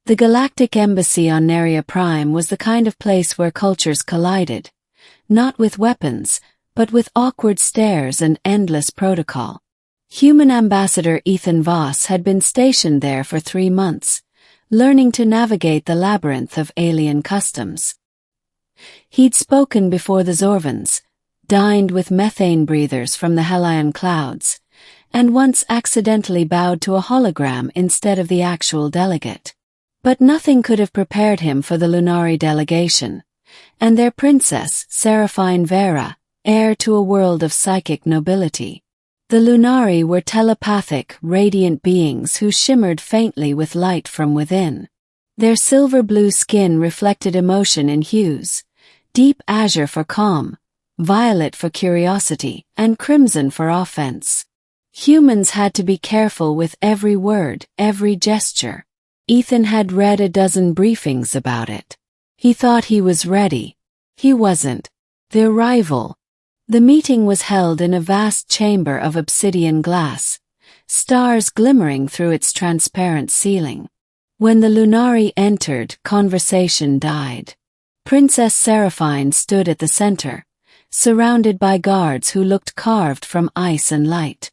The Galactic Embassy on Neria Prime was the kind of place where cultures collided, not with weapons, but with awkward stares and endless protocol. Human ambassador Ethan Voss had been stationed there for 3 months, learning to navigate the labyrinth of alien customs. He'd spoken before the Zorvans, dined with methane breathers from the Hellion clouds, and once accidentally bowed to a hologram instead of the actual delegate. But nothing could have prepared him for the Lunari delegation, and their princess, Seraphine Vera, heir to a world of psychic nobility. The Lunari were telepathic, radiant beings who shimmered faintly with light from within. Their silver-blue skin reflected emotion in hues, deep azure for calm, violet for curiosity, and crimson for offense. Humans had to be careful with every word, every gesture. Ethan had read a dozen briefings about it. He thought he was ready. He wasn't. The arrival. The meeting was held in a vast chamber of obsidian glass, stars glimmering through its transparent ceiling. When the Lunari entered, conversation died. Princess Seraphine stood at the center, surrounded by guards who looked carved from ice and light.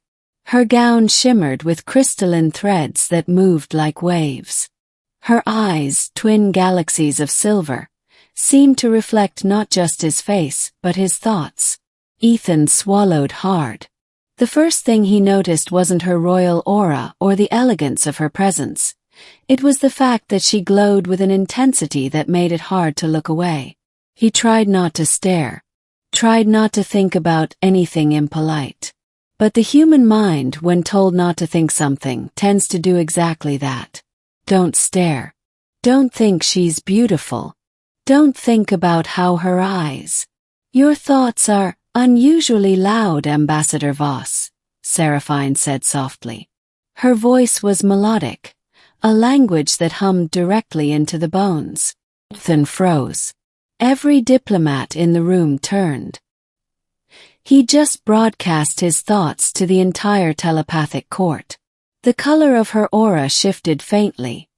Her gown shimmered with crystalline threads that moved like waves. Her eyes, twin galaxies of silver, seemed to reflect not just his face, but his thoughts. Ethan swallowed hard. The first thing he noticed wasn't her royal aura or the elegance of her presence. It was the fact that she glowed with an intensity that made it hard to look away. He tried not to stare, tried not to think about anything impolite. But the human mind, when told not to think something, tends to do exactly that. Don't stare. Don't think she's beautiful. Don't think about how her eyes. Your thoughts are unusually loud, Ambassador Voss, Seraphine said softly. Her voice was melodic, a language that hummed directly into the bones. Ethan froze. Every diplomat in the room turned. He just broadcast his thoughts to the entire telepathic court. The color of her aura shifted faintly,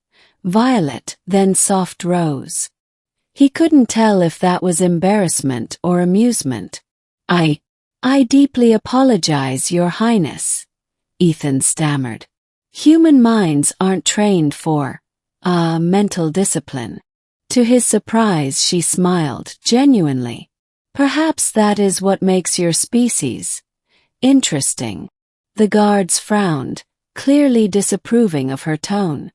violet, then soft rose. He couldn't tell if that was embarrassment or amusement. I deeply apologize, Your Highness, Ethan stammered. Human minds aren't trained for, mental discipline. To his surprise, she smiled, genuinely. Perhaps that is what makes your species interesting. The guards frowned, clearly disapproving of her tone.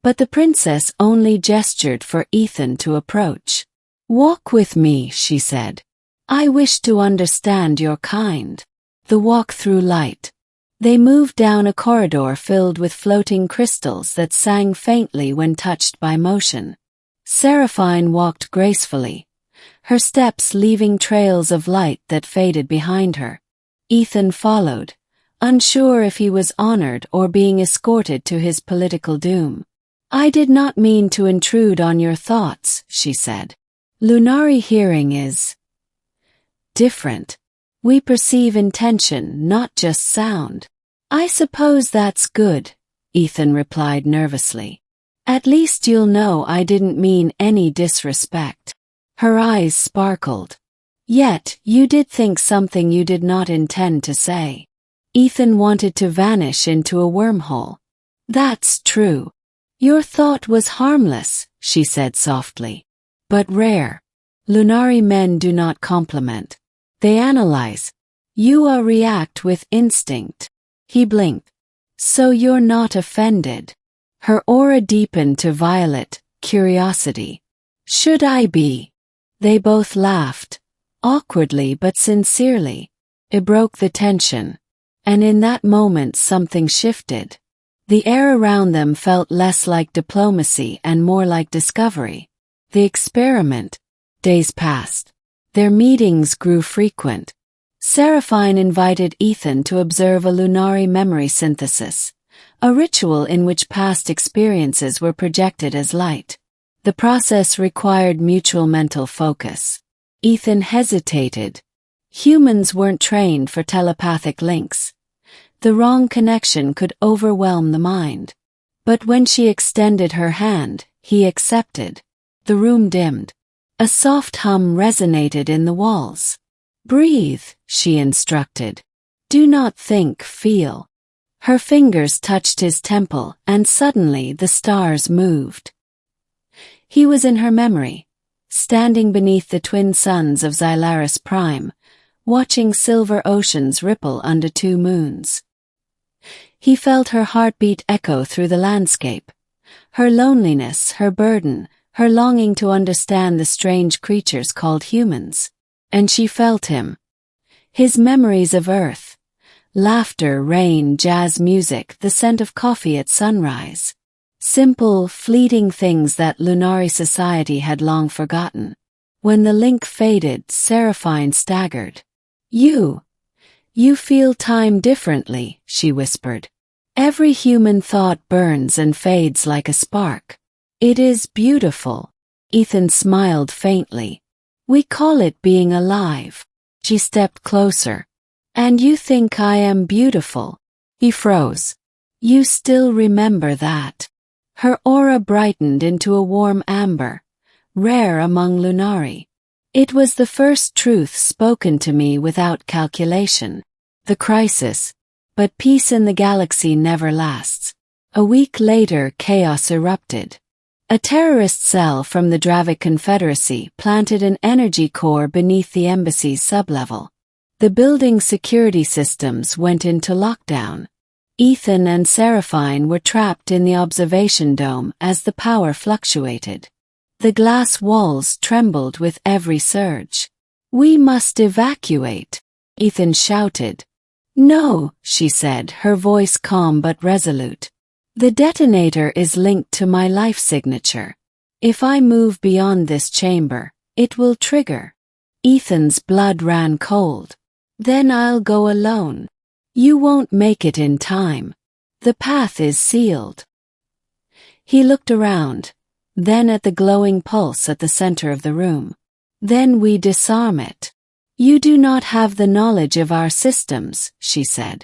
But the princess only gestured for Ethan to approach. Walk with me, she said. I wish to understand your kind. The walk through light. They moved down a corridor filled with floating crystals that sang faintly when touched by motion. Seraphine walked gracefully, her steps leaving trails of light that faded behind her. Ethan followed, unsure if he was honored or being escorted to his political doom. I did not mean to intrude on your thoughts, she said. Lunari hearing is different. We perceive intention, not just sound. I suppose that's good, Ethan replied nervously. At least you'll know I didn't mean any disrespect. Her eyes sparkled. Yet, you did think something you did not intend to say. Ethan wanted to vanish into a wormhole. That's true. Your thought was harmless, she said softly. But rare. Lunari men do not compliment. They analyze. You react with instinct. He blinked. So you're not offended. Her aura deepened to violet, curiosity. Should I be? They both laughed, awkwardly but sincerely. It broke the tension. And in that moment something shifted. The air around them felt less like diplomacy and more like discovery. The experiment. Days passed. Their meetings grew frequent. Seraphine invited Ethan to observe a Lunari memory synthesis, a ritual in which past experiences were projected as light. The process required mutual mental focus. Ethan hesitated. Humans weren't trained for telepathic links. The wrong connection could overwhelm the mind. But when she extended her hand, he accepted. The room dimmed. A soft hum resonated in the walls. Breathe, she instructed. Do not think, feel. Her fingers touched his temple, and suddenly the stars moved. He was in her memory, standing beneath the twin suns of Xylaris Prime, watching silver oceans ripple under two moons. He felt her heartbeat echo through the landscape, her loneliness, her burden, her longing to understand the strange creatures called humans. And she felt him. His memories of Earth. Laughter, rain, jazz music, the scent of coffee at sunrise. Simple, fleeting things that Lunari society had long forgotten. When the link faded, Seraphine staggered. You feel time differently, she whispered. Every human thought burns and fades like a spark. It is beautiful. Ethan smiled faintly. We call it being alive. She stepped closer. And you think I am beautiful? He froze. You still remember that? Her aura brightened into a warm amber, rare among Lunari. It was the first truth spoken to me without calculation. The crisis. But peace in the galaxy never lasts. A week later, chaos erupted. A terrorist cell from the Dravic Confederacy planted an energy core beneath the embassy's sublevel. The building's security systems went into lockdown. Ethan and Seraphine were trapped in the observation dome as the power fluctuated. The glass walls trembled with every surge. We must evacuate, Ethan shouted. No, she said, her voice calm but resolute. The detonator is linked to my life signature. If I move beyond this chamber, it will trigger. Ethan's blood ran cold. Then I'll go alone. You won't make it in time. The path is sealed. He looked around, then at the glowing pulse at the center of the room. Then we disarm it. You do not have the knowledge of our systems, she said.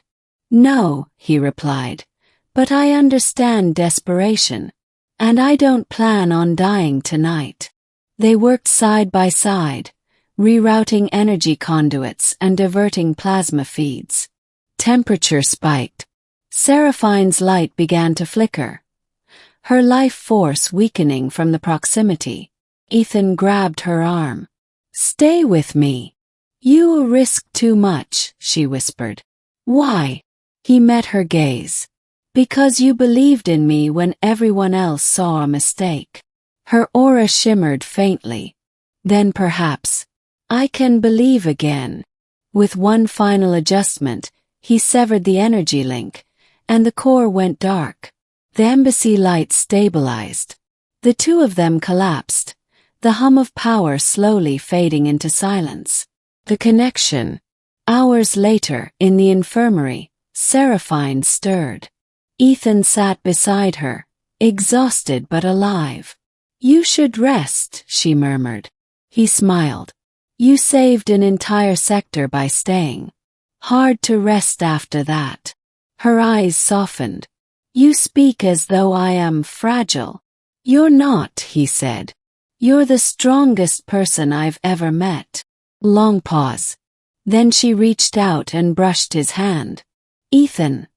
No, he replied. But I understand desperation. And I don't plan on dying tonight. They worked side by side, rerouting energy conduits and diverting plasma feeds. Temperature spiked. Seraphine's light began to flicker, her life force weakening from the proximity. Ethan grabbed her arm. Stay with me. You risk too much, she whispered. Why? He met her gaze. Because you believed in me when everyone else saw a mistake. Her aura shimmered faintly. Then perhaps I can believe again. With one final adjustment, he severed the energy link, and the core went dark. The embassy lights stabilized. The two of them collapsed, the hum of power slowly fading into silence. The connection. Hours later, in the infirmary, Seraphine stirred. Ethan sat beside her, exhausted but alive. You should rest, she murmured. He smiled. You saved an entire sector by staying. Hard to rest after that. Her eyes softened. You speak as though I am fragile. You're not, he said. You're the strongest person I've ever met. Long pause. Then she reached out and brushed his hand. Ethan.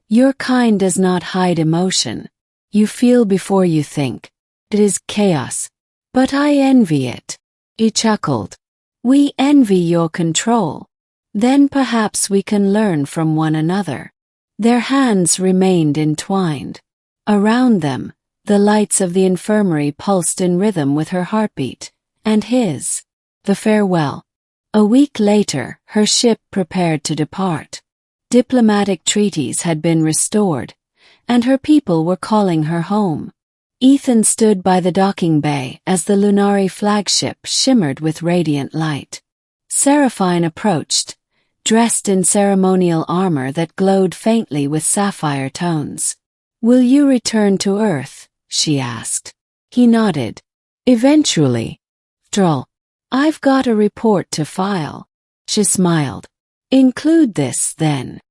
Your kind does not hide emotion. You feel before you think. It is chaos. But I envy it. He chuckled. We envy your control. Then perhaps we can learn from one another. Their hands remained entwined. Around them, the lights of the infirmary pulsed in rhythm with her heartbeat, and his. The farewell. A week later, her ship prepared to depart. Diplomatic treaties had been restored, and her people were calling her home. Ethan stood by the docking bay as the Lunari flagship shimmered with radiant light. Seraphine approached, dressed in ceremonial armor that glowed faintly with sapphire tones. Will you return to Earth? She asked. He nodded. Eventually. Droll. I've got a report to file. She smiled. Include this, then.